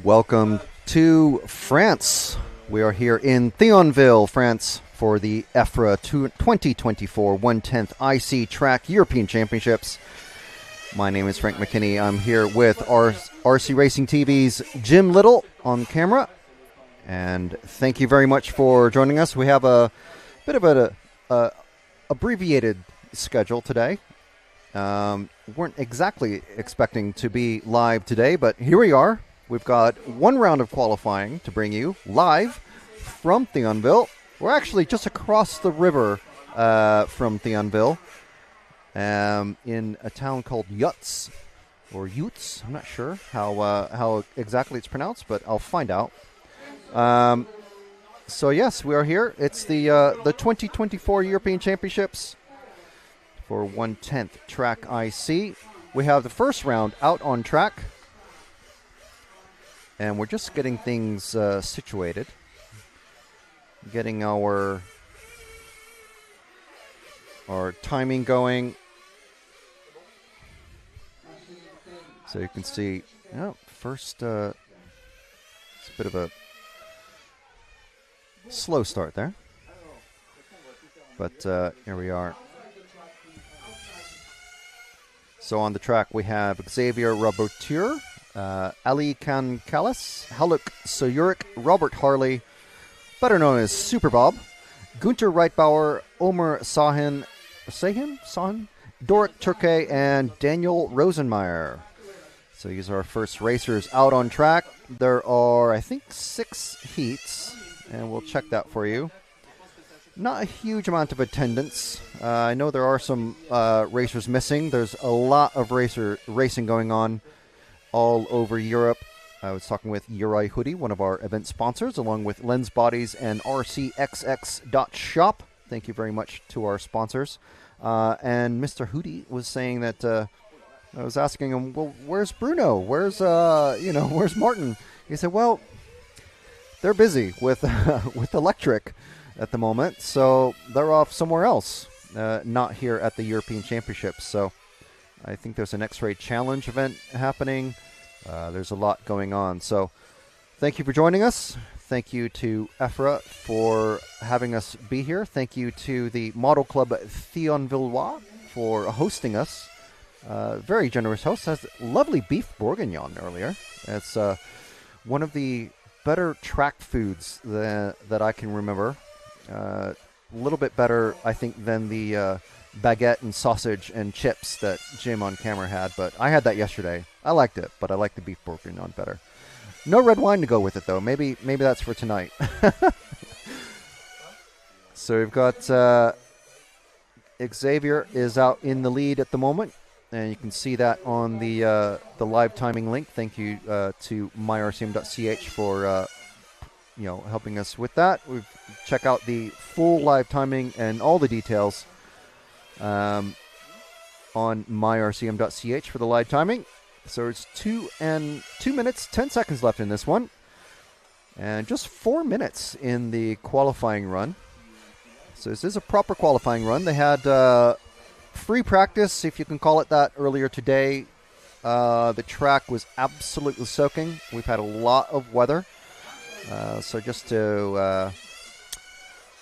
Welcome to France. We are here in Thionville, France for the EFRA 2024 1/10th IC Track European Championships. My name is Frank McKinney. I'm here with RC Racing TV's Jim Little on camera. And thank you very much for joining us. We have a bit of an abbreviated schedule today. Weren't exactly expecting to be live today, but here we are. We've got one round of qualifying to bring you live from Thionville. We're actually just across the river from Thionville in a town called Yutz, or Yutz. I'm not sure how exactly it's pronounced, but I'll find out. So yes, we are here. It's the 2024 European Championships for 1/10th Track IC. We have the first round out on track. And we're just getting things situated, getting our timing going. So you can see, first, it's a bit of a slow start there. But here we are. So on the track we have Xavier Roboteur, Ali Kankalis, Haluk Soyurik, Robert Harley, better known as Super Bob, Gunter Reitbauer, Omer Sahin, Doruk Turkey, and Daniel Rosenmeyer. So these are our first racers out on track. There are, I think, 6 heats, and we'll check that for you. Not a huge amount of attendance. I know there are some racers missing. There's a lot of racing going on all over Europe. I was talking with Uri Hoodie, one of our event sponsors, along with Lens Bodies and RCXX.shop. Thank you very much to our sponsors. And Mr. Hoodie was saying that I was asking him, well, where's Bruno? Where's Martin? He said, well, they're busy with with electric at the moment, so they're off somewhere else, not here at the European Championships. So I think there's an X-Ray Challenge event happening. There's a lot going on. So thank you for joining us. Thank you to EFRA for having us be here. Thank you to the Model Club Thionvillois for hosting us. Very generous host. Has lovely beef bourguignon earlier. It's one of the better track foods that I can remember. A little bit better, I think, than the baguette and sausage and chips that Jim on camera had, but I had that yesterday. I liked it, but I like the beef bourguignon better. No red wine to go with it, though. Maybe that's for tonight. So we've got Xavier is out in the lead at the moment, and you can see that on the live timing link. Thank you to myrcm.ch for helping us with that. Check out the full live timing and all the details on myrcm.ch for the live timing. So it's 2 minutes, 10 seconds left in this one. And just 4 minutes in the qualifying run. So this is a proper qualifying run. They had free practice, if you can call it that, earlier today. The track was absolutely soaking. We've had a lot of weather. So just to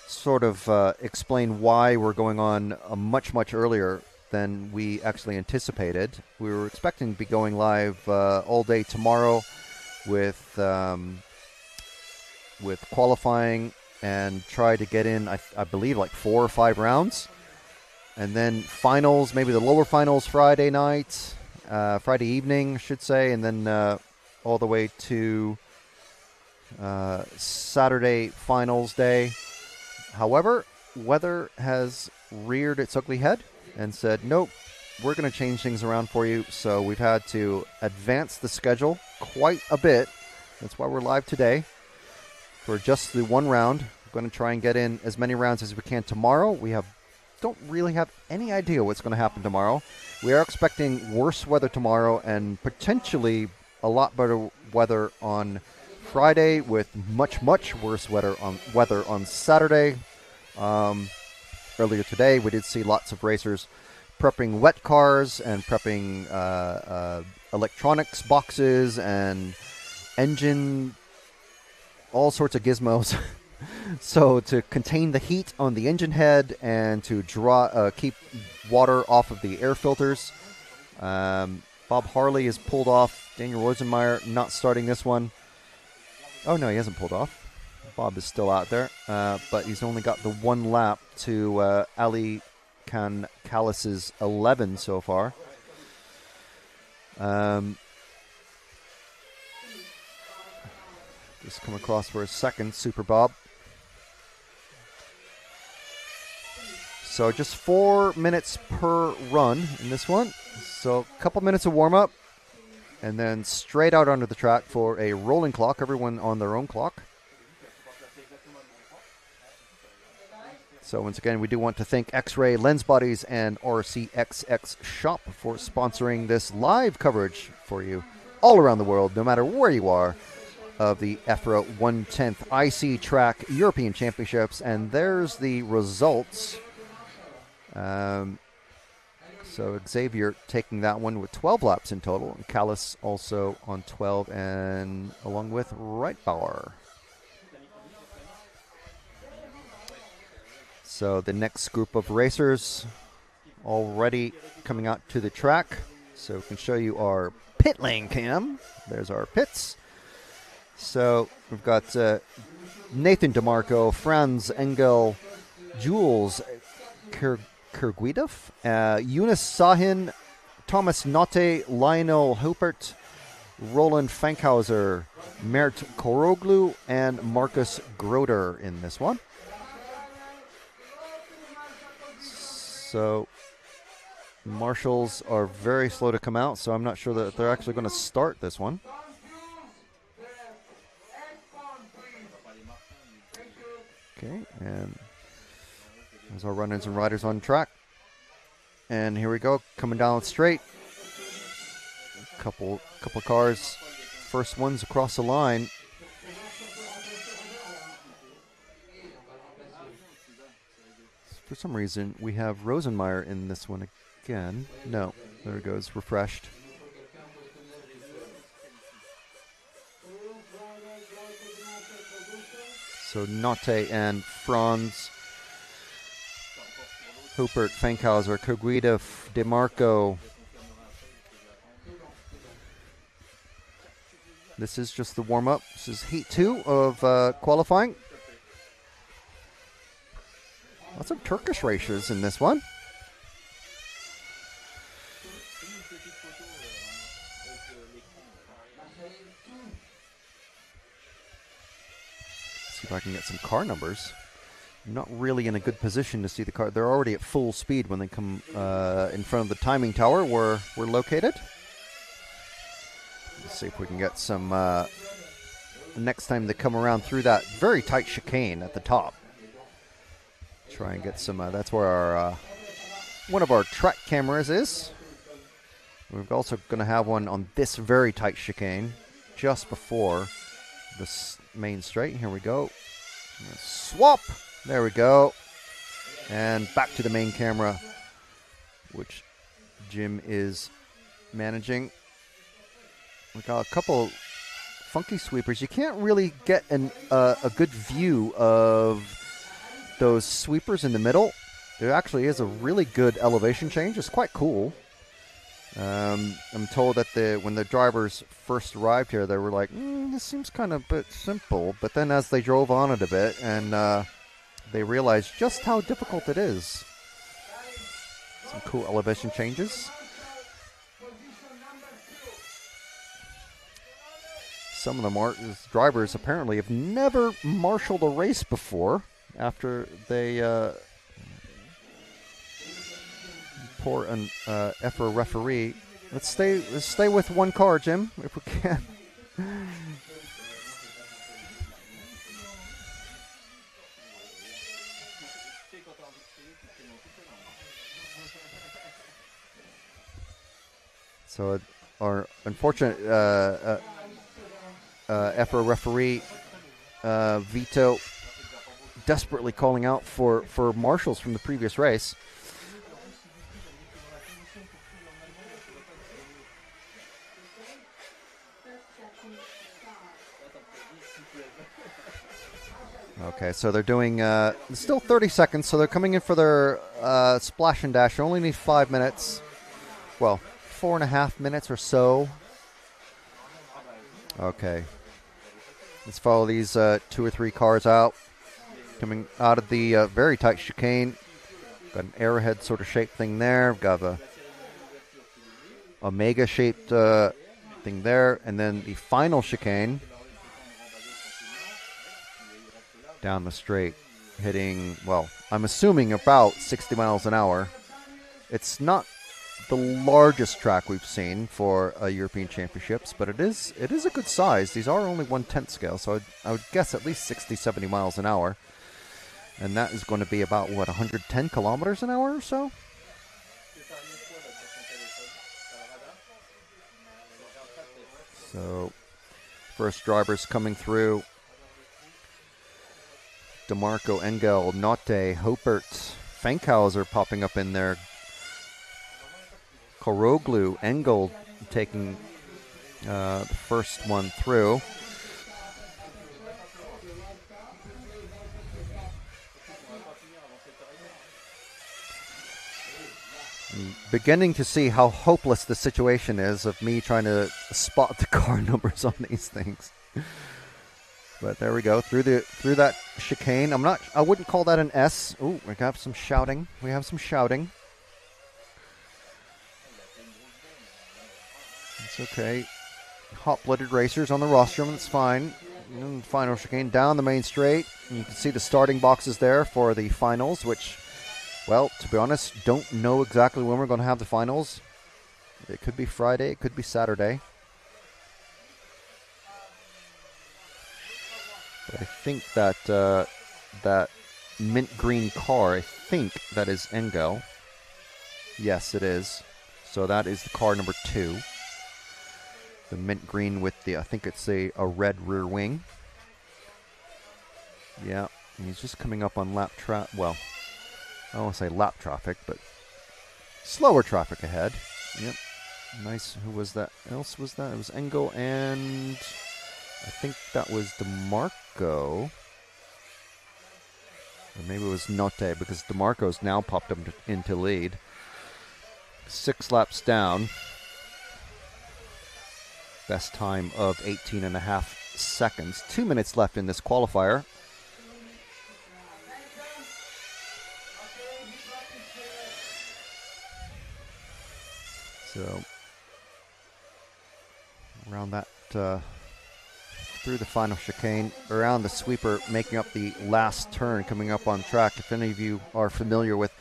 sort of explain why we're going on much earlier than we actually anticipated. We were expecting to be going live all day tomorrow with qualifying and try to get in, I believe, like 4 or 5 rounds. And then finals, maybe the lower finals Friday night, Friday evening, I should say, and then all the way to Saturday finals day. However, weather has reared its ugly head and said, nope, we're going to change things around for you. So we've had to advance the schedule quite a bit. That's why we're live today for just the 1 round. We're going to try and get in as many rounds as we can tomorrow. We don't really have any idea what's going to happen tomorrow. We are expecting worse weather tomorrow and potentially a lot better weather on Friday, with much worse weather on Saturday. Earlier today, we did see lots of racers prepping wet cars and prepping electronics boxes and engine, all sorts of gizmos. So to contain the heat on the engine head and to keep water off of the air filters. Bob Harley is pulled off. Daniel Rosenmeyer not starting this one. Oh, no, he hasn't pulled off. Bob is still out there, but he's only got the 1 lap to Ali Khan Callis's 11 so far. Just come across for a second, Super Bob. So just 4 minutes per run in this one. So a couple minutes of warm-up, and then straight out onto the track for a rolling clock, everyone on their own clock. So once again, we do want to thank X-Ray Lens Bodies and RCXX Shop for sponsoring this live coverage for you all around the world, no matter where you are, of the EFRA 1/10th IC Track European Championships. And there's the results. So Xavier taking that one with 12 laps in total, and Callis also on 12, and along with Reitbauer. So the next group of racers already coming out to the track. So we can show you our pit lane cam. There's our pits. So we've got Nathan DeMarco, Franz Engel, Jules Kirguidov, Yunus Sahin, Thomas Notte, Lionel Hupert, Roland Fankhauser, Mert Koroglu, and Marcus Groder in this one. So marshals are very slow to come out, so I'm not sure that they're actually going to start this one. Okay, and there's our runners and riders on track. And here we go, coming down straight. A couple cars. First one's across the line. For some reason, we have Rosenmeyer in this one again. No, there it goes, refreshed. So Notte and Franz, Hupert, Fankhauser, Koguida, DeMarco. This is just the warm-up. This is heat 2 of qualifying. Lots of Turkish racers in this one. See if I can get some car numbers. I'm not really in a good position to see the car. They're already at full speed when they come in front of the timing tower where we're located. Let's see if we can get some next time they come around through that very tight chicane at the top. Try and get some, that's where our one of our track cameras is. We're also going to have one on this very tight chicane just before this main straight. Here we go. Swap. There we go. And back to the main camera, which Jim is managing. We got a funky sweepers. You can't really get a good view of those sweepers in the middle. There actually is a really good elevation change. It's quite cool. I'm told that when the drivers first arrived here, they were like, this seems kind of a bit simple. But then as they drove on it a bit, and they realized just how difficult it is. Some cool elevation changes. Some of the drivers apparently have never marshaled a race before after they pour an EFRA referee. Let's stay with one car, Jim, if we can. So our unfortunate EFRA referee Vito desperately calling out for marshals from the previous race. Okay, so they're doing still 30 seconds, so they're coming in for their splash and dash. They only need 5 minutes. Well, 4.5 minutes or so. Okay. Let's follow these 2 or 3 cars out. Coming out of the very tight chicane. Got an arrowhead sort of shaped thing there. We've got a omega shaped thing there. And then the final chicane. Down the straight. Hitting, well, I'm assuming about 60 miles an hour. It's not the largest track we've seen for European Championships, but it is a good size. These are only 1/10 scale, so I would guess at least 60, 70 miles an hour. And that is going to be about, what, 110 kilometers an hour or so? So, first drivers coming through. DeMarco, Engel, Notte, Hopert, Fankhauser popping up in there. Koroglu, Engel taking the first one through. I'm beginning to see how hopeless the situation is of me trying to spot the car numbers on these things. But there we go, through that chicane. I wouldn't call that an S. Ooh, we have some shouting. It's okay. Hot-blooded racers on the rostrum, that's fine. And final chicane down the main straight. And you can see the starting boxes there for the finals, which, well, to be honest, don't know exactly when we're going to have the finals. It could be Friday, it could be Saturday. But I think that that mint green car, I think that is Engel. Yes, it is. So that is the car number 2. The mint green with the, I think it's a red rear wing. Yeah, and he's just coming up on lap traffic. Well, I don't want to say lap traffic, but slower traffic ahead. Yep. Nice. Who was that? Else was that? It was Engel and I think that was DeMarco. Or maybe it was Notte, because DeMarco's now popped up into lead. 6 laps down. Best time of 18.5 seconds. 2 minutes left in this qualifier. So, around that, through the final chicane, around the sweeper, making up the last turn, coming up on track. If any of you are familiar with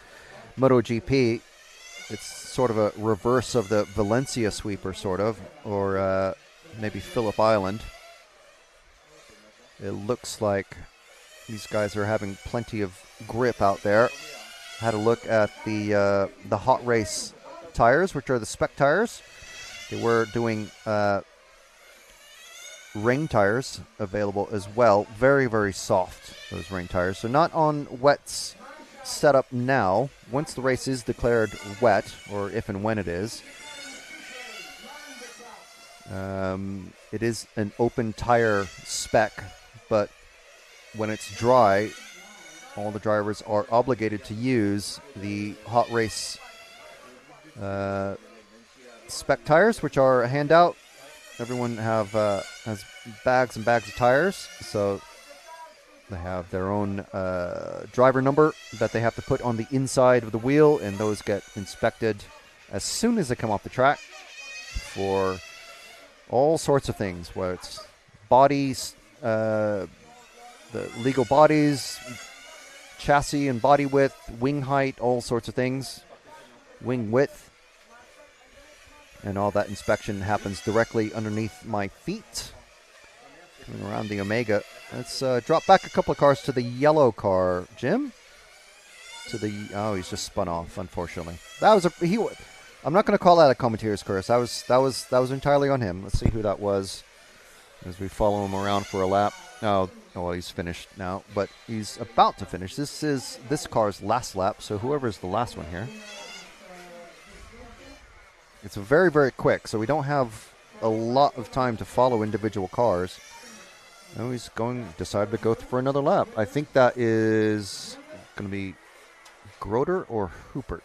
MotoGP, it's sort of a reverse of the Valencia sweeper, sort of, or maybe Phillip Island. It looks like these guys are having plenty of grip out there. Had a look at the hot race tires, which are the spec tires. They were doing rain tires available as well. Very, very soft, those rain tires. So not on wets set up now. Once the race is declared wet, or if and when it is, It is an open tire spec, but when it's dry, all the drivers are obligated to use the Hot Race spec tires, which are a handout. Everyone has bags and bags of tires, so they have their own driver number that they have to put on the inside of the wheel, and those get inspected as soon as they come off the track for all sorts of things, whether it's bodies, the legal bodies, chassis and body width, wing height, all sorts of things, wing width. And all that inspection happens directly underneath my feet. Coming around the Omega. Let's drop back a couple of cars to the yellow car, Jim. Oh, he's just spun off, unfortunately. I'm not going to call that a commentator's curse. That was entirely on him. Let's see who that was as we follow him around for a lap. Oh, well, he's finished now, but he's about to finish. This is this car's last lap, so whoever's the last one here. It's very, very quick, so we don't have a lot of time to follow individual cars. Oh, he's decided to go for another lap. I think that is going to be Groter or Hoopert.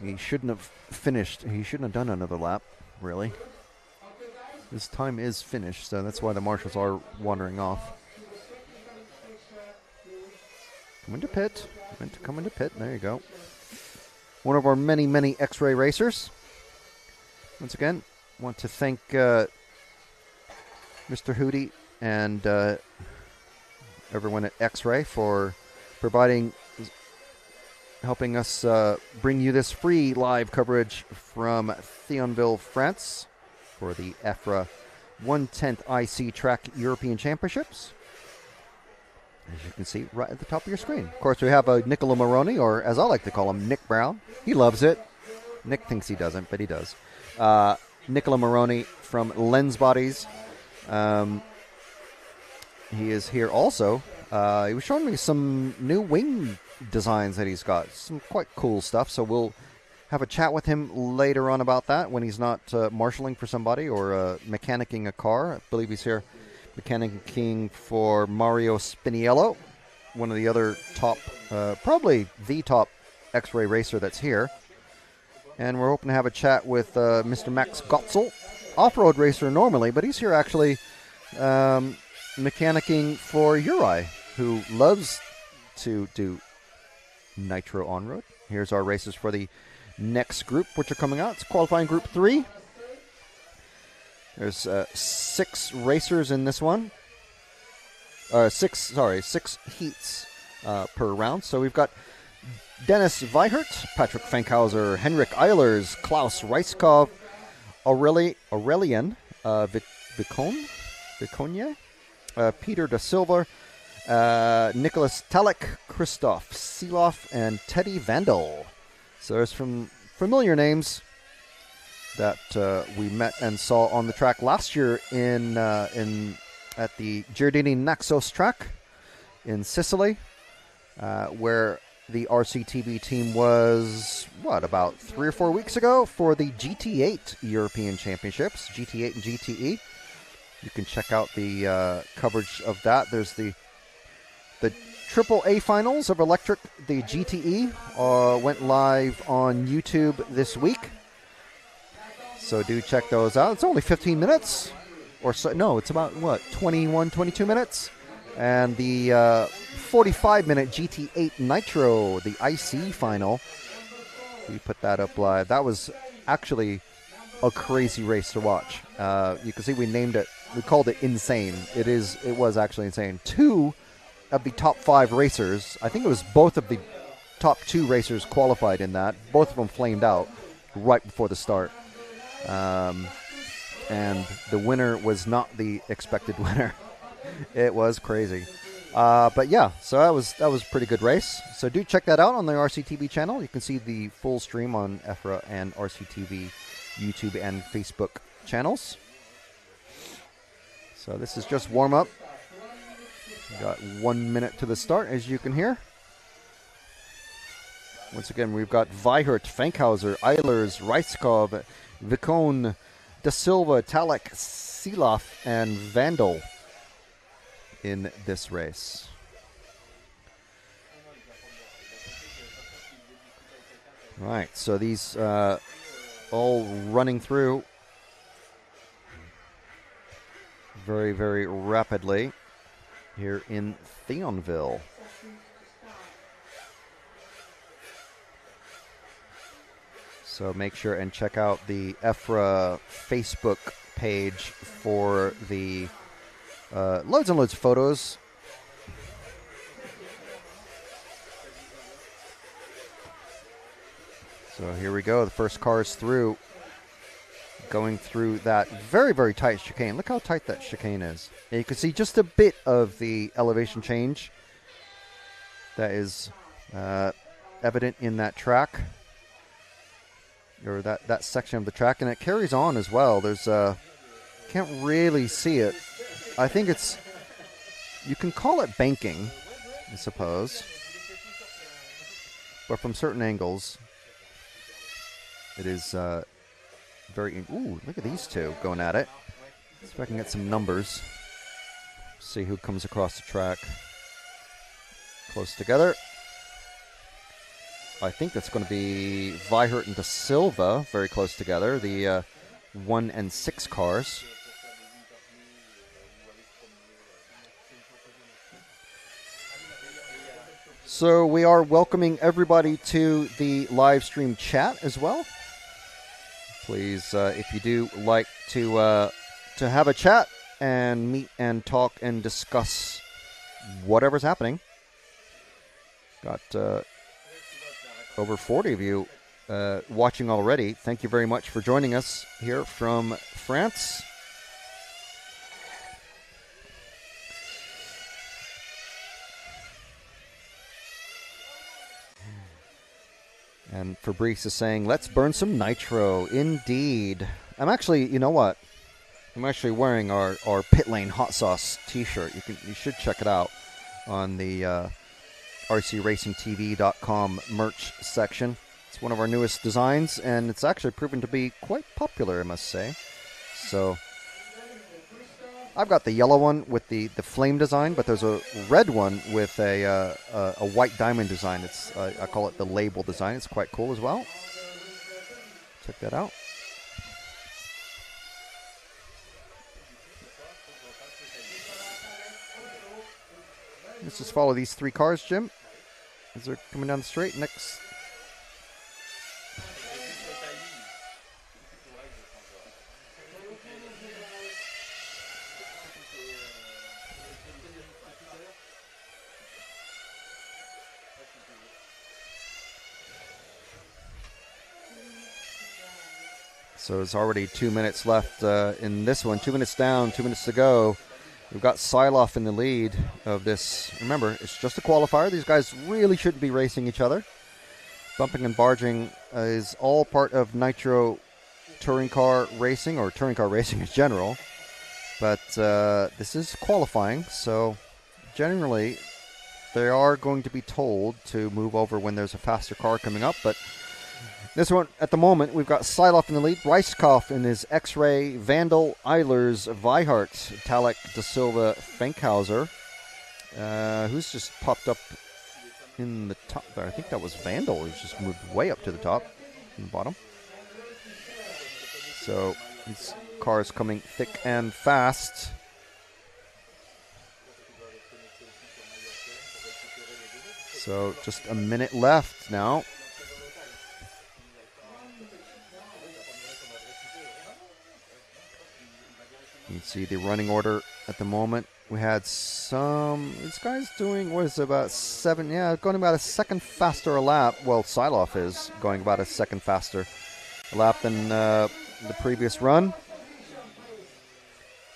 He shouldn't have finished. He shouldn't have done another lap, really. His time is finished, so that's why the marshals are wandering off. Come into pit. Meant to come into pit. There you go. One of our many, many X-Ray racers. Once again, want to thank Mr. Hootie and everyone at X-Ray for helping us bring you this free live coverage from Thionville, France for the EFRA 1/10 IC Track European Championships. As you can see right at the top of your screen. Of course, we have a Nicola Moroni, or as I like to call him, Nick Brown. He loves it. Nick thinks he doesn't, but he does. Nicola Moroni from Lens Bodies. He is here also. He was showing me some new wing designs that he's got. Some quite cool stuff, so we'll have a chat with him later on about that when he's not marshalling for somebody or mechanicking a car. I believe he's here mechanicking for Mario Spiniello, one of the other top, probably the top X-Ray racer that's here. And we're hoping to have a chat with Mr. Max Gotzel, off-road racer normally, but he's here actually mechanicking for Uri, who loves to do Nitro on-road. Here's our races for the next group, which are coming out. It's qualifying group 3. There's 6 racers in this one. 6 heats per round. So we've got Dennis Weihert, Patrick Fankhauser, Henrik Eilers, Klaus Reiskov, Aurelien Viconje, Peter Da Silva, Nicholas Talek, Christoph Seeloff, and Teddy Vandal. So there's some familiar names that we met and saw on the track last year at the Giardini Naxos track in Sicily, where the RCTV team was, about 3 or 4 weeks ago for the GT8 European Championships, GT8 and GTE. You can check out the coverage of that. There's the AAA finals of Electric, the GTE, went live on YouTube this week. So do check those out. It's only 15 minutes or so. No, it's about, 21, 22 minutes. And the 45-minute GT8 Nitro, the IC final, we put that up live. That was actually a crazy race to watch. You can see we called it Insane. It was actually insane. 2 of the top 5 racers, I think it was both of the top 2 racers qualified in that. Both of them flamed out right before the start. And the winner was not the expected winner. It was crazy. But yeah, so that was a pretty good race. So do check that out on the RCTV channel. You can see the full stream on EFRA and RCTV YouTube and Facebook channels. So this is just warm up. We got 1 minute to the start, as you can hear. Once again, we've got Weihert, Fankhauser, Eilers, Reiskov, Vicone, Da Silva, Talek, Silaf, and Vandal in this race. All right, so these all running through very, very rapidly here in Thionville. So make sure and check out the EFRA Facebook page for the loads and loads of photos. So here we go. The first car is through, going through that very, very tight chicane. Look how tight that chicane is. And you can see just a bit of the elevation change that is evident in that track, or that section of the track, and it carries on as well. There's can't really see it. I think it's, you can call it banking, I suppose, but from certain angles it is very, ooh, look at these two going at it. See if I can get some numbers, see who comes across the track close together. I think that's going to be Vihert and Da Silva very close together, the 1 and 6 cars. So we are welcoming everybody to the live stream chat as well. Please, if you do like to have a chat and meet and talk and discuss whatever's happening. Got over 40 of you watching already. Thank you very much for joining us here from France. And Fabrice is saying, let's burn some nitro. Indeed. I'm actually, you know what? I'm actually wearing our pit lane hot sauce t-shirt. You should check it out on the rcracingtv.com merch section. It's one of our newest designs, and it's actually proven to be quite popular, I must say. So I've got the yellow one with the flame design, but there's a red one with a white diamond design. It's I call it the label design. It's quite cool as well. Check that out. Let's just follow these 3 cars, Jim, as they're coming down the straight. Next. So there's already 2 minutes left in this one. 2 minutes down, 2 minutes to go. We've got Silaf in the lead of this. Remember, it's just a qualifier. These guys really shouldn't be racing each other. Bumping and barging is all part of Nitro touring car racing, or touring car racing in general. But this is qualifying, so generally they are going to be told to move over when there's a faster car coming up. But this one, at the moment, we've got Silaf in the lead, Reiskopf in his X-Ray, Vandal, Eilers, Vihart, Talek, Da Silva, Fankhauser, who's just popped up in the top there. I think that was Vandal, who's just moved way up to the top from the bottom. So these cars coming thick and fast. So just a minute left now. You can see the running order at the moment. We had this guy's doing, what is it, about 7, yeah, going about a second faster a lap. Well, Silaf is going about a second faster a lap than the previous run.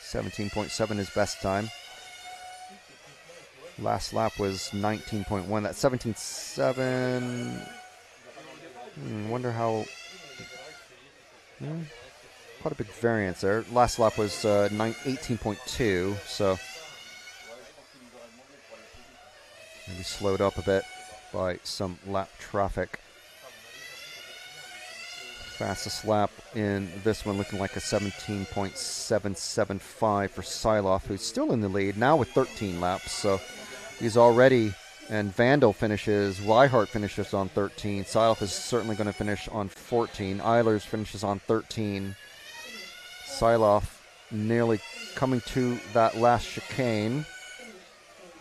17.7 his best time. Last lap was 19.1. That's 17.7. Wonder how... quite a big variance there. Last lap was 18.2, so maybe slowed up a bit by some lap traffic. Fastest lap in this one looking like a 17.775 for Siloff, who's still in the lead now with 13 laps. So he's already, and Vandal finishes, Weihart finishes on 13. Siloff is certainly going to finish on 14. Eilers finishes on 13. Siloff nearly coming to that last chicane.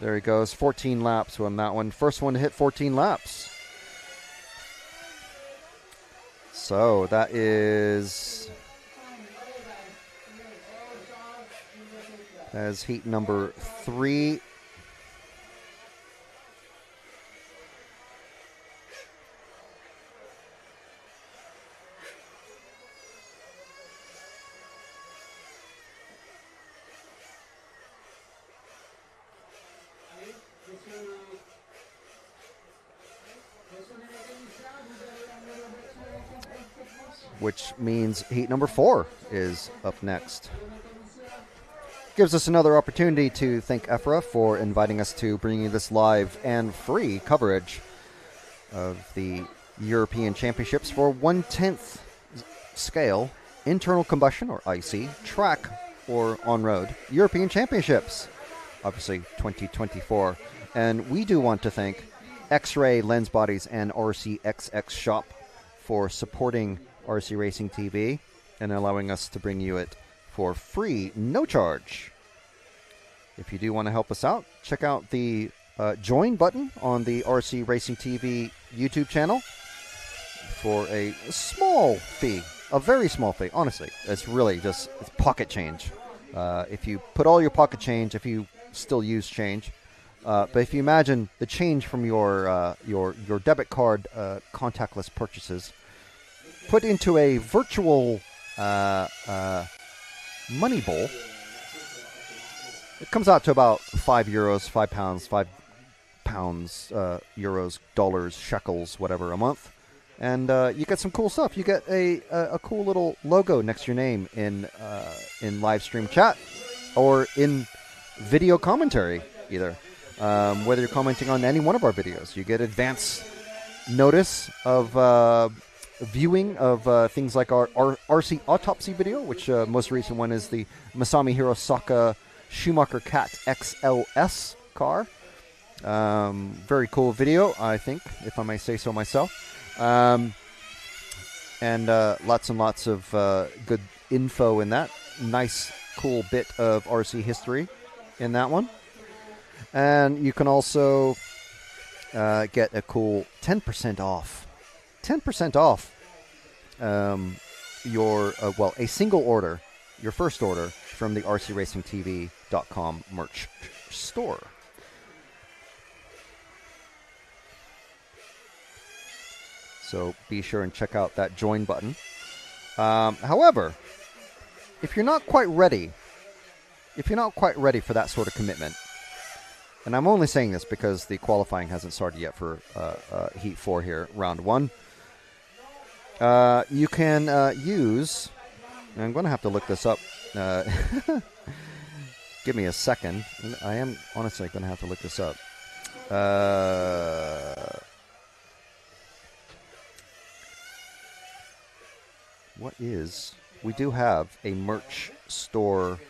There he goes, 14 laps on that one. First one to hit 14 laps. So that is heat number 3. Which means heat number 4 is up next. Gives us another opportunity to thank EFRA for inviting us to bringing this live and free coverage of the European Championships for 1/10 scale, internal combustion or IC, track or on-road European Championships, obviously 2024. And we do want to thank X-Ray Lens Bodies and RCXX Shop for supporting RC Racing TV and allowing us to bring you it for free, no charge. If you do want to help us out, check out the join button on the RC Racing TV YouTube channel for a small fee, a very small fee. Honestly, it's really just it's pocket change. If you put all your pocket change, if you still use change, but if you imagine the change from your debit card contactless purchases, put into a virtual money bowl, it comes out to about €5, £5, £5, euros, dollars, shekels, whatever, a month. And you get some cool stuff. You get a cool little logo next to your name in live stream chat or in video commentary, either. Whether you're commenting on any one of our videos, you get advance notice of viewing of things like our RC autopsy video, which most recent one is the Masami Hirosaka Schumacher Cat XLS car. Very cool video, I think, if I may say so myself. And lots and lots of good info in that. Nice, cool bit of RC history in that one. And you can also get a cool 10% off. 10% off your, a single order, your first order from the rcracingtv.com merch store. So be sure and check out that join button. However, if you're not quite ready for that sort of commitment, and I'm only saying this because the qualifying hasn't started yet for Heat 4 here, Round 1. You can use, and I'm going to have to look this up. Give me a second. I am honestly going to have to look this up. We do have a merch store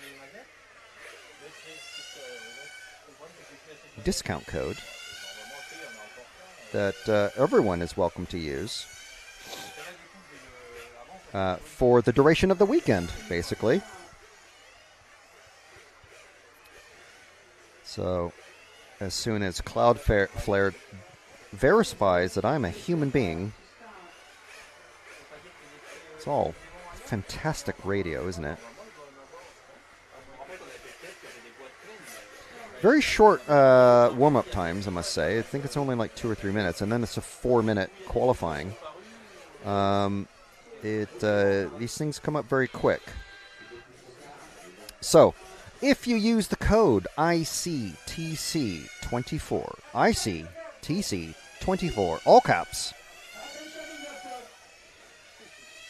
discount code that everyone is welcome to use for the duration of the weekend, basically. So as soon as Cloudflare verifies that I'm a human being, it's all fantastic radio, isn't it? Very short warm-up times, I must say. I think it's only like 2 or 3 minutes, and then it's a 4-minute qualifying. These things come up very quick. So, if you use the code ICTC24, ICTC24, all caps,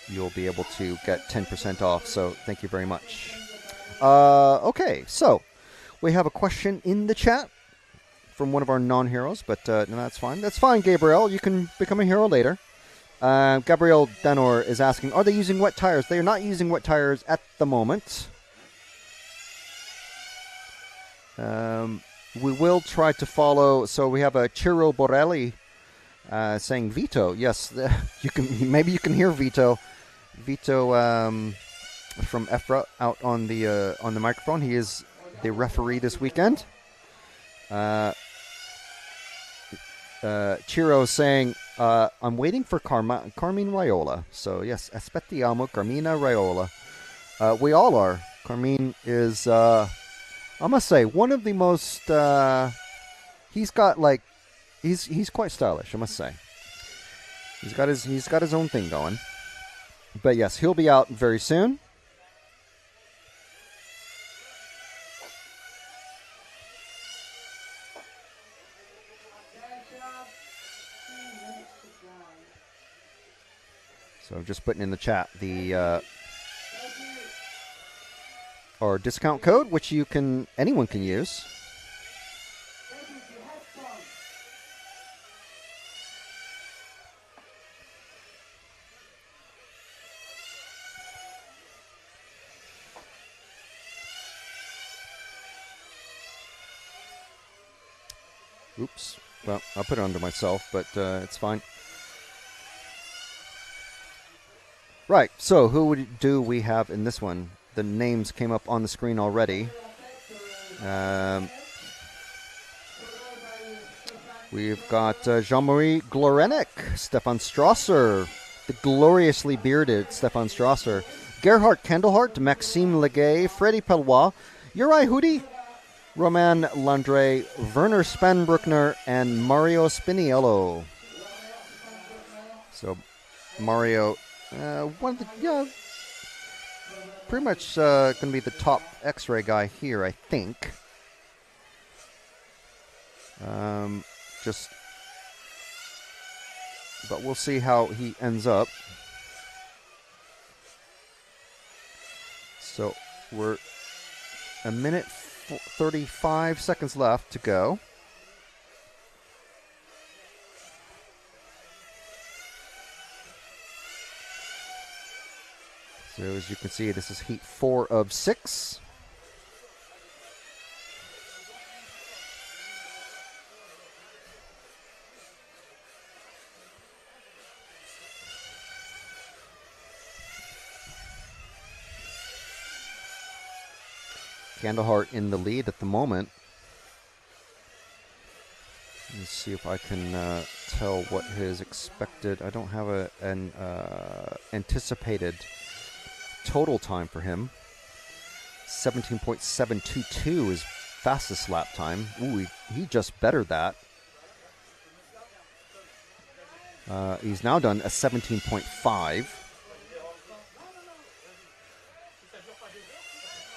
you'll be able to get 10% off. So, thank you very much. Okay, so we have a question in the chat from one of our non-heroes, but no, that's fine. That's fine, Gabriel. You can become a hero later. Gabriel Danor is asking, are they using wet tires? They are not using wet tires at the moment. We will try to follow. So we have a Ciro Borelli saying Vito. Yes, you can. Maybe you can hear Vito. Vito from EFRA out on the microphone. He is the referee this weekend. Ciro saying, I'm waiting for Carmine Raiola. So yes, aspettiamo Carmina Raiola. We all are. Carmine is, I must say, one of the most. He's quite stylish. I must say. He's got his own thing going. But yes, he'll be out very soon. So just putting in the chat our discount code, which anyone can use. Oops. Well, I'll put it under myself, but it's fine. Right, so who do we have in this one? The names came up on the screen already. We've got Jean-Marie Glorenek, Stefan Strasser, the gloriously bearded Stefan Strasser, Gerhard Kandelhart, Maxime Legay, Freddy Pellois, Uri Hudi, Roman Landre, Werner Spanbruckner, and Mario Spiniello. So Mario, one of the pretty much going to be the top X-ray guy here, I think. But we'll see how he ends up. So we're a minute 35 seconds left to go. So as you can see, this is heat 4 of 6. Kandelhart in the lead at the moment. Let's see if I can tell what his expected. I don't have an anticipated total time for him. 17.722 is fastest lap time. Ooh, he just bettered that. He's now done a 17.5.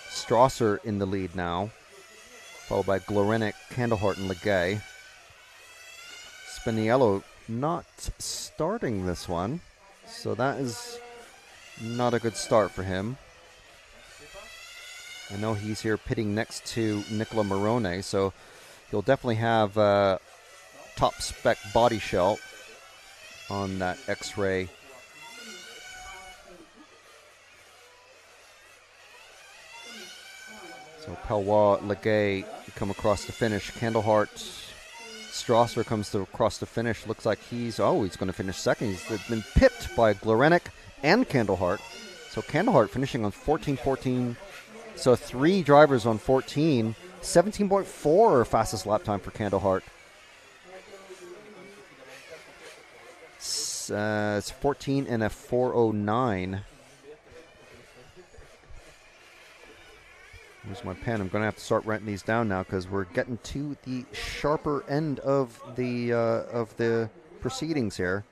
Strasser in the lead now, followed by Glorenek, Kandelhart, and Legay. Spiniello not starting this one, so that is not a good start for him. I know he's here pitting next to Nicola Morone, so he'll definitely have top spec body shell on that X-Ray. So Pellois, Legay come across the finish. Kandelhart, Strasser comes across the finish. Looks like he's going to finish second. He's been pipped by Glorenek and Kandelhart. So Kandelhart finishing on 14.14. So 3 drivers on 14. 17.4 fastest lap time for Kandelhart. It's 14 and a 4:09. Here's my pen. I'm going to have to start writing these down now because we're getting to the sharper end of the proceedings here.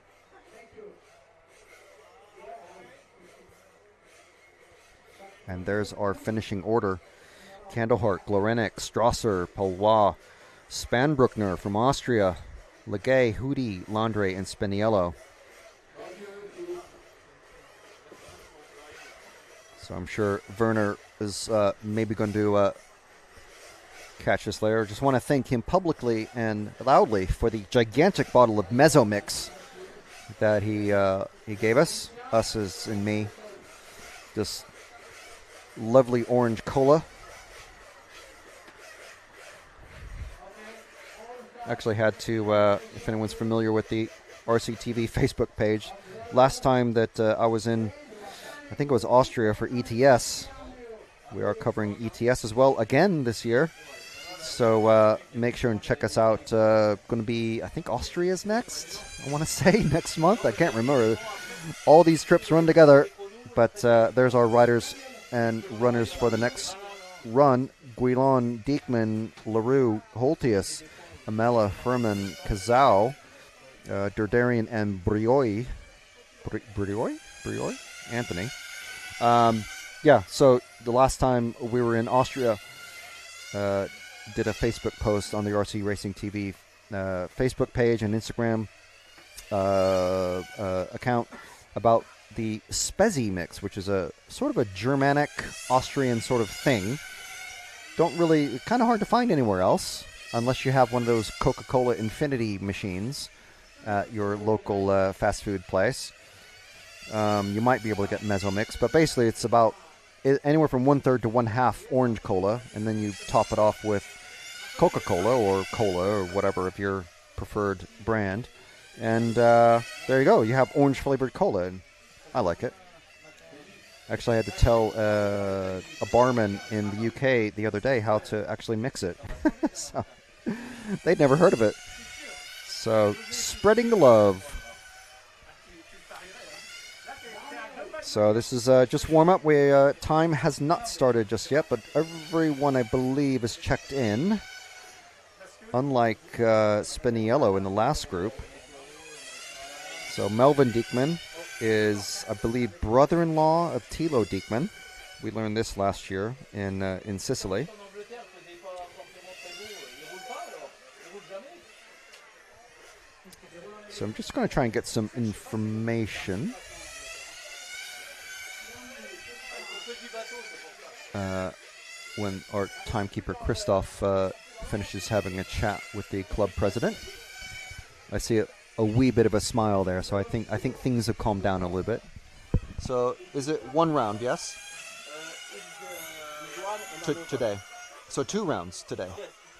And there's our finishing order. Kandelhart, Glorenek, Strasser, Pellois, Spanbruckner from Austria, Legay, Hudi, Landre, and Spiniello. So I'm sure Werner is maybe going to catch this later. Just want to thank him publicly and loudly for the gigantic bottle of Mezzomix that he gave us as in me. This lovely orange cola. Actually had to, if anyone's familiar with the RCTV Facebook page, last time that I was in, I think it was Austria for ETS. We are covering ETS as well again this year. So make sure and check us out. Going to be, I think Austria's next, I want to say, next month. I can't remember. All these trips run together. But there's our riders and runners for the next run. Guilon, Diekman, LaRue, Holtius, Amela, Furman, Kazao, Derderian, and Brioi. Brioi? Anthony. Yeah, so the last time we were in Austria, did a Facebook post on the RC Racing TV Facebook page and Instagram account about the Spezi mix, which is a sort of a Germanic, Austrian sort of thing. Kind of hard to find anywhere else, unless you have one of those Coca-Cola Infinity machines at your local fast food place. You might be able to get mezzo mix, but basically it's about anywhere from 1/3 to 1/2 orange cola, and then you top it off with Coca-Cola or cola or whatever of your preferred brand. And there you go. You have orange flavored cola, and I like it. Actually, I had to tell a barman in the UK the other day how to actually mix it. So, they'd never heard of it. So, spreading the love. So this is just warm up. Time has not started just yet, but everyone, I believe, is checked in. Unlike Spiniello in the last group. So Melvin Diekman is, I believe, brother-in-law of Thilo Diekman. We learned this last year in Sicily. So I'm just going to try and get some information. When our timekeeper Christoph finishes having a chat with the club president, I see a wee bit of a smile there. So I think things have calmed down a little bit. So is it one round? Yes. Today. So 2 rounds today.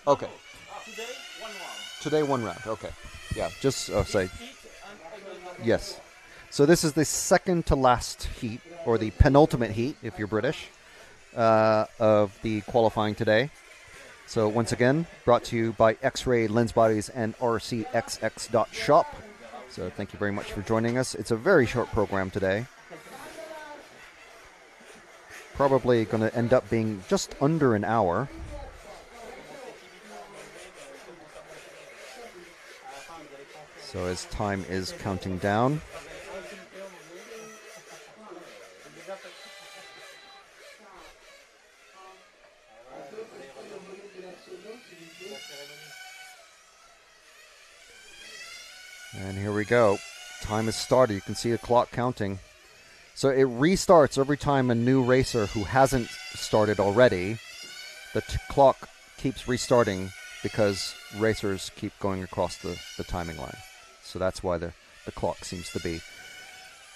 Okay. Today 1 round. Okay. Yeah. Just say yes. So this is the second to last heat, or the penultimate heat, if you're British. Of the qualifying today. So once again, brought to you by X-Ray Lens Bodies and RCXX.shop. So thank you very much for joining us. It's a very short program today. Probably going to end up being just under an hour. So as time is counting down. And here we go. Time has started. You can see the clock counting. So it restarts every time a new racer who hasn't started already. The clock keeps restarting because racers keep going across the timing line. So that's why the clock seems to be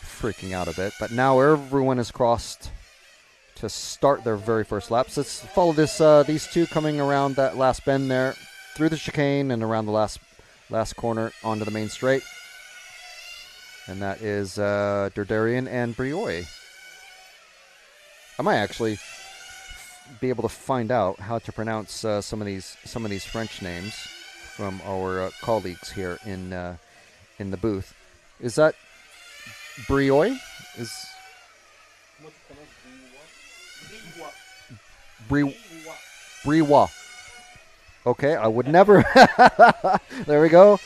freaking out a bit. But now everyone has crossed to start their very first laps. Let's follow these two coming around that last bend there, through the chicane and around the last corner onto the main straight. And that is Derderian and Brioi. I might actually be able to find out how to pronounce some of these French names from our colleagues here in the booth. Is that Brioi? Is Brioi. Okay, I would never. There we go.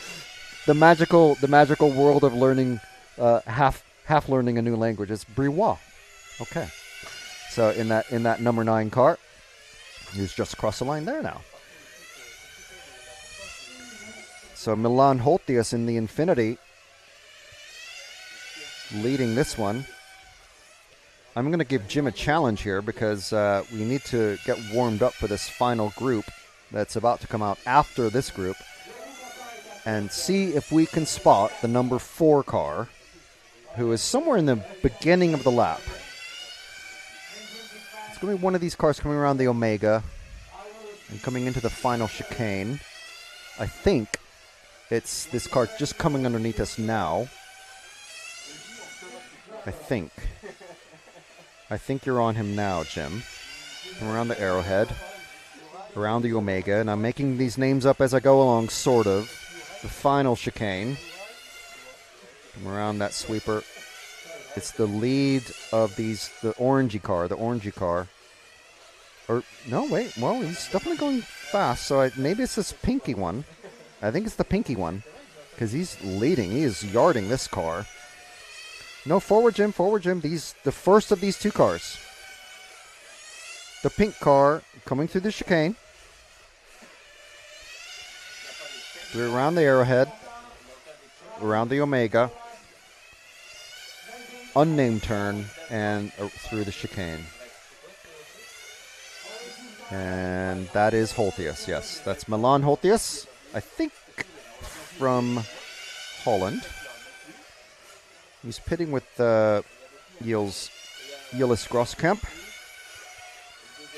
The magical world of learning, half learning a new language. It's Brioi. Okay. So in that number 9 car, he's just across the line there now. So Milan Holtius in the Infinity, leading this one. I'm going to give Jim a challenge here because we need to get warmed up for this final group that's about to come out after this group. and see if we can spot the number 4 car, who is somewhere in the beginning of the lap. It's going to be one of these cars coming around the Omega and coming into the final chicane. I think it's this car just coming underneath us now. I think you're on him now, Jim. Come around the Arrowhead, around the Omega, and I'm making these names up as I go along, sort of. The final chicane. Come around that sweeper. It's the lead of these, the orangey car. Or, no, wait, well, he's definitely going fast, so maybe it's this pinky one. I think it's the pinky one, because he's leading. He is yarding this car. No, forward, Jim. The first of these 2 cars. The pink car coming through the chicane. Through around the Arrowhead. Around the Omega. Unnamed turn and through the chicane. And that is Holthuis, yes. That's Milan Holthuis, I think from Holland. He's pitting with Gilles Groskamp,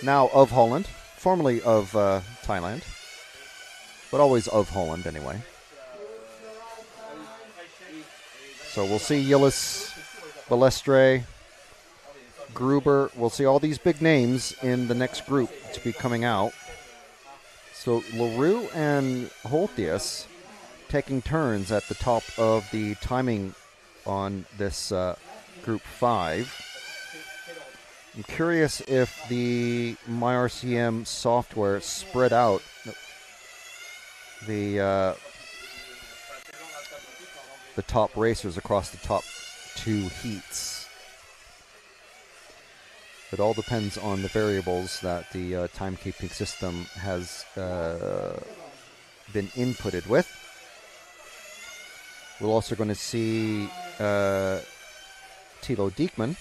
now of Holland, formerly of Thailand, but always of Holland anyway. So we'll see Gilles, Balestre, Gruber. We'll see all these big names in the next group to be coming out. So LaRue and Holthuis taking turns at the top of the timing on this Group 5. I'm curious if the MyRCM software spread out the top racers across the top 2 heats. It all depends on the variables that the timekeeping system has been inputted with. We're also going to see Thilo Diekman.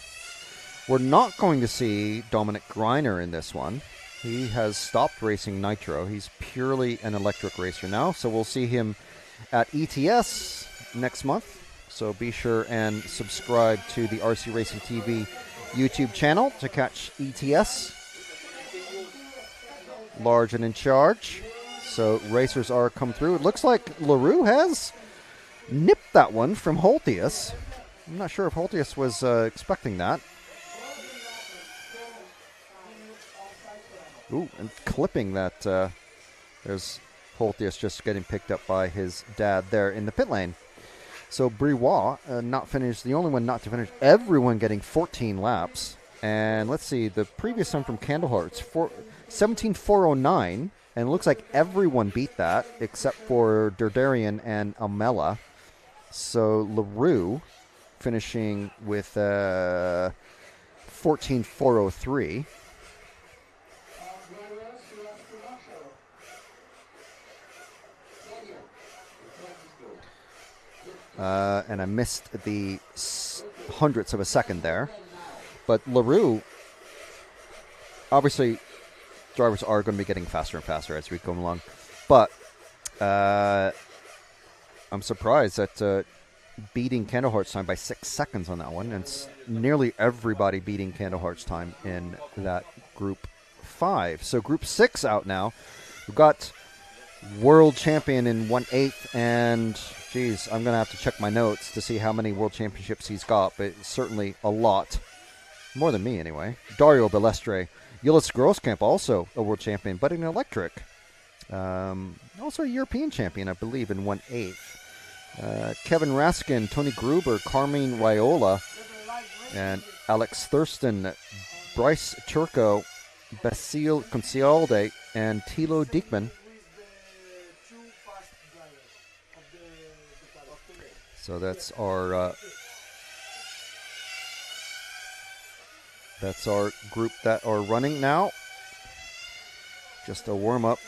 We're not going to see Dominic Greiner in this one. He has stopped racing Nitro. He's purely an electric racer now. So we'll see him at ETS next month. So be sure and subscribe to the RC Racing TV YouTube channel to catch ETS. Large and in charge. So racers are come through. It looks like LaRue has nipped that one from Holthuis. I'm not sure if Holthuis was expecting that. Ooh, and clipping that. There's Holthuis just getting picked up by his dad there in the pit lane. So Briouat not finished, the only one not to finish. Everyone getting 14 laps. And let's see, the previous one from Candlehearts, 17.409. And it looks like everyone beat that except for Derderian and Amela. So LaRue finishing with 14.403. And I missed the hundredths of a second there. But LaRue, obviously, drivers are going to be getting faster and faster as we go along. But I'm surprised at beating Candleheart's time by 6 seconds on that one. And it's nearly everybody beating Candleheart's time in that Group 5. So Group 6 out now. We've got world champion in 1/8, and geez, I'm going to have to check my notes to see how many world championships he's got, but it's certainly a lot. More than me, anyway. Dario Balestre. Gilles Groskamp, also a world champion, but in electric. Also a European champion, I believe, in 1/8. Kevin Raskin, Tony Gruber, Carmine Raiola, and Alex Thurston, Bryce Turco, Basile Concialde, and Thilo Diekman. So that's our group that are running now. Just a warm-up.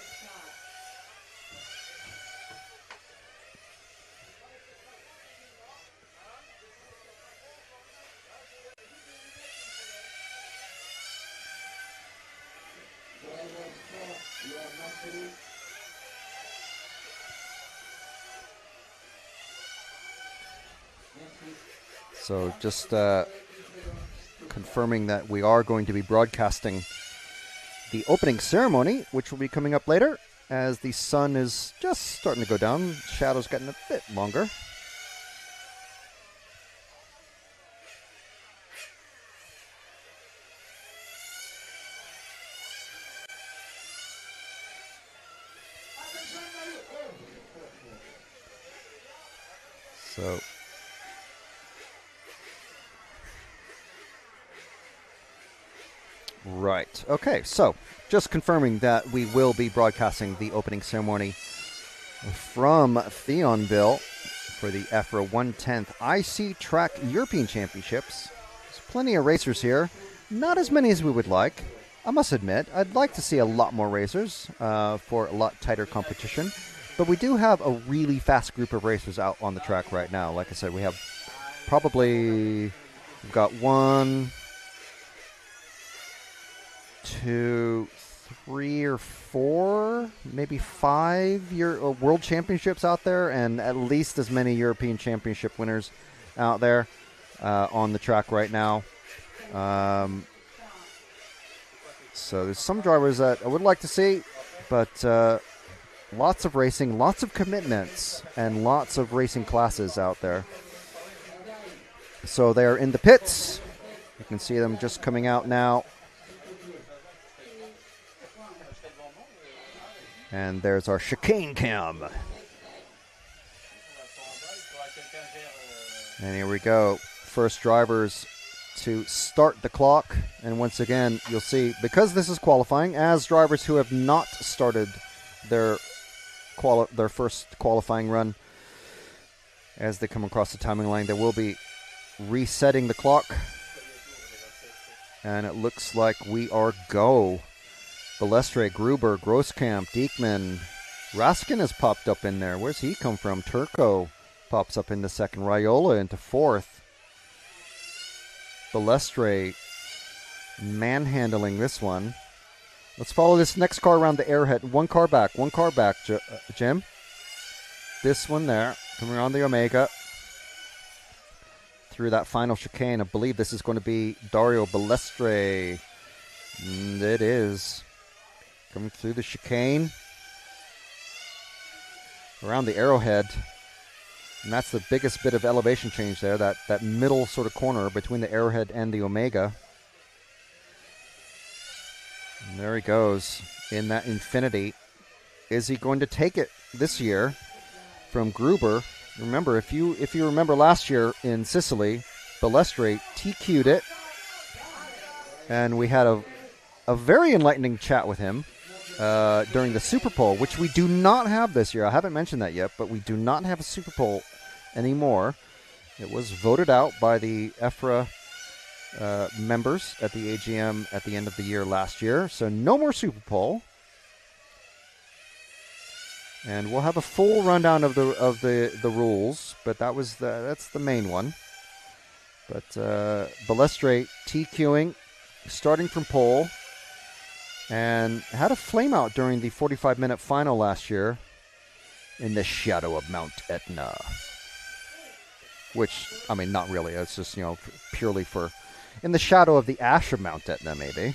So just confirming that we are going to be broadcasting the opening ceremony, which will be coming up later as the sun is just starting to go down. Shadow's getting a bit longer. So right. Okay, so just confirming that we will be broadcasting the opening ceremony from Thionville for the EFRA 110th IC Track European Championships. There's plenty of racers here. Not as many as we would like. I must admit, I'd like to see a lot more racers for a lot tighter competition. But we do have a really fast group of racers out on the track right now. Like I said, we have we've got 1, 2, 3 or 4, maybe 5 world championships out there, and at least as many European championship winners out there on the track right now. So there's some drivers that I would like to see, but lots of racing, lots of commitments, and lots of racing classes out there. So they're in the pits. You can see them just coming out now. And there's our chicane cam. And here we go. First drivers to start the clock. And once again, you'll see, because this is qualifying, as drivers who have not started their first qualifying run, as they come across the timing line, they will be resetting the clock. And it looks like we are go. Balestre, Gruber, Grosskamp, Diekman, Raskin has popped up in there. Where's he come from? Turco pops up into second. Raiola into fourth. Balestre manhandling this one. Let's follow this next car around the airhead. One car back, Jim. This one there, coming around the Omega. Through that final chicane. I believe this is going to be Dario Balestre. And it is. Coming through the chicane. Around the arrowhead. And that's the biggest bit of elevation change there. That middle sort of corner between the arrowhead and the Omega. And there he goes in that Infinity. Is he going to take it this year from Gruber? Remember, if you remember last year in Sicily, Balestre TQ'd it. And we had a very enlightening chat with him during the Super Bowl, which we do not have this year. I haven't mentioned that yet, but we do not have a Super Bowl anymore. It was voted out by the EFRA members at the AGM at the end of the year last year. So no more Super Bowl. And we'll have a full rundown of the rules, but that's the main one. But Balestre TQing, starting from pole, and had a flame out during the 45-minute final last year in the shadow of Mount Etna. Which, I mean, not really. It's just, purely for in the shadow of the ash of Mount Etna, maybe.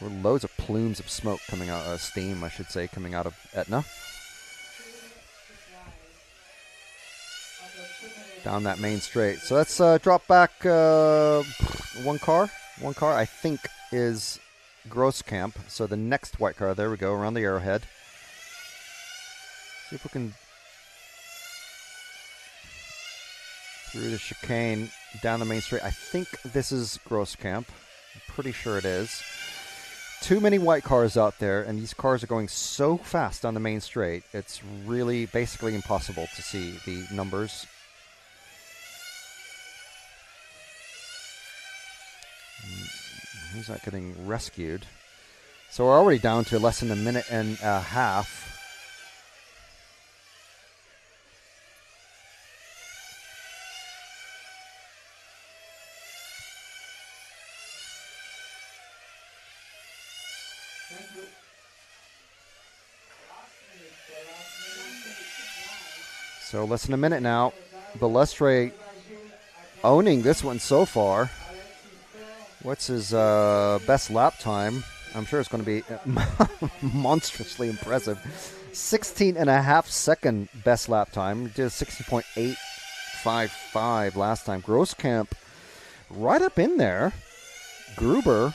There were loads of plumes of smoke coming out, steam, I should say, coming out of Etna. Down that main straight. So let's drop back one car. One car, I think, is Grosskamp. So the next white car, there we go, around the arrowhead. See if we can... Through the chicane, down the main straight. I think this is Grosskamp. I'm pretty sure it is. Too many white cars out there, and these cars are going so fast on the main straight, it's really basically impossible to see the numbers. Who's not getting rescued? So we're already down to less than a minute and a half. So less than a minute now. Balestre owning this one so far. What's his best lap time? I'm sure it's going to be monstrously impressive. 16.5 second best lap time. He did 60.855 last time. Grosskamp right up in there. Gruber,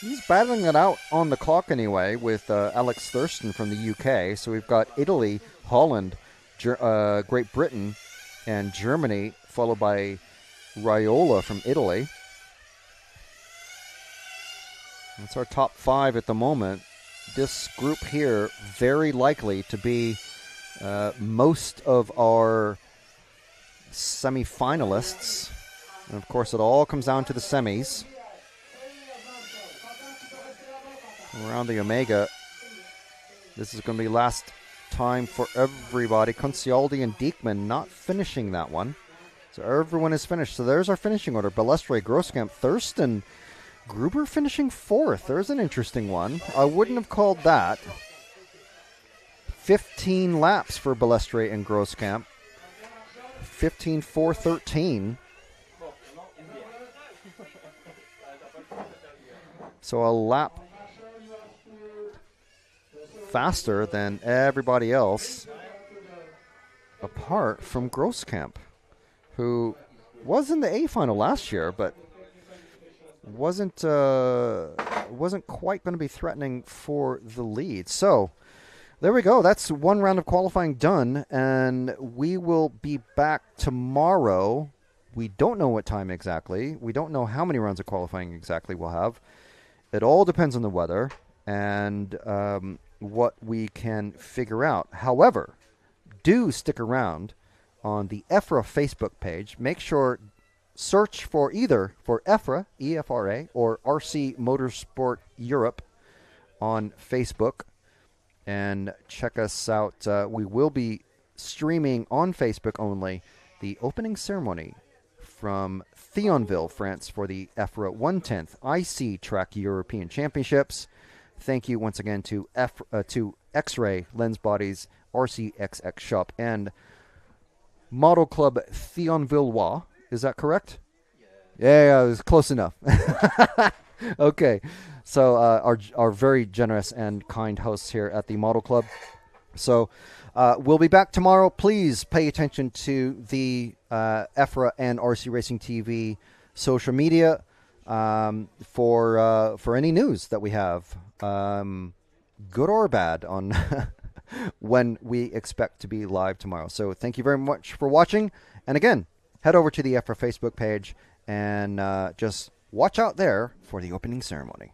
he's battling it out on the clock anyway with Alex Thurston from the UK. So we've got Italy, Holland, Great Britain, and Germany, followed by Raiola from Italy. That's our top 5 at the moment. This group here very likely to be most of our semi-finalists. And of course, it all comes down to the semis. Around the Omega, this is going to be last time for everybody. Concialdi and Diekman not finishing that one. So everyone is finished. So there's our finishing order. Balestre, Grosskamp, Thurston, Gruber finishing 4th. There's an interesting one. I wouldn't have called that. 15 laps for Balestre and Grosskamp. 15.413. So a lap faster than everybody else, apart from Grosskamp, who was in the A final last year, but wasn't quite going to be threatening for the lead. So there we go. That's one round of qualifying done, and we will be back tomorrow. We don't know what time exactly. We don't know how many rounds of qualifying exactly we'll have. It all depends on the weather and what we can figure out. However, do stick around on the EFRA Facebook page. Make sure search for either for EFRA, EFRA, or RC Motorsport Europe on Facebook, and check us out. We will be streaming on Facebook only the opening ceremony from Thionville, France, for the EFRA 110th IC Track European Championships. Thank you once again to X-Ray Lens Bodies, RCXX Shop, and Model Club Thionvillois. Is that correct? Yeah, it was close enough. Okay, so our very generous and kind hosts here at the Model Club. So we'll be back tomorrow. Please pay attention to the EFRA and RC Racing TV social media for any news that we have, good or bad, on when we expect to be live tomorrow. So thank you very much for watching. And again, head over to the EFRA Facebook page and just watch out there for the opening ceremony.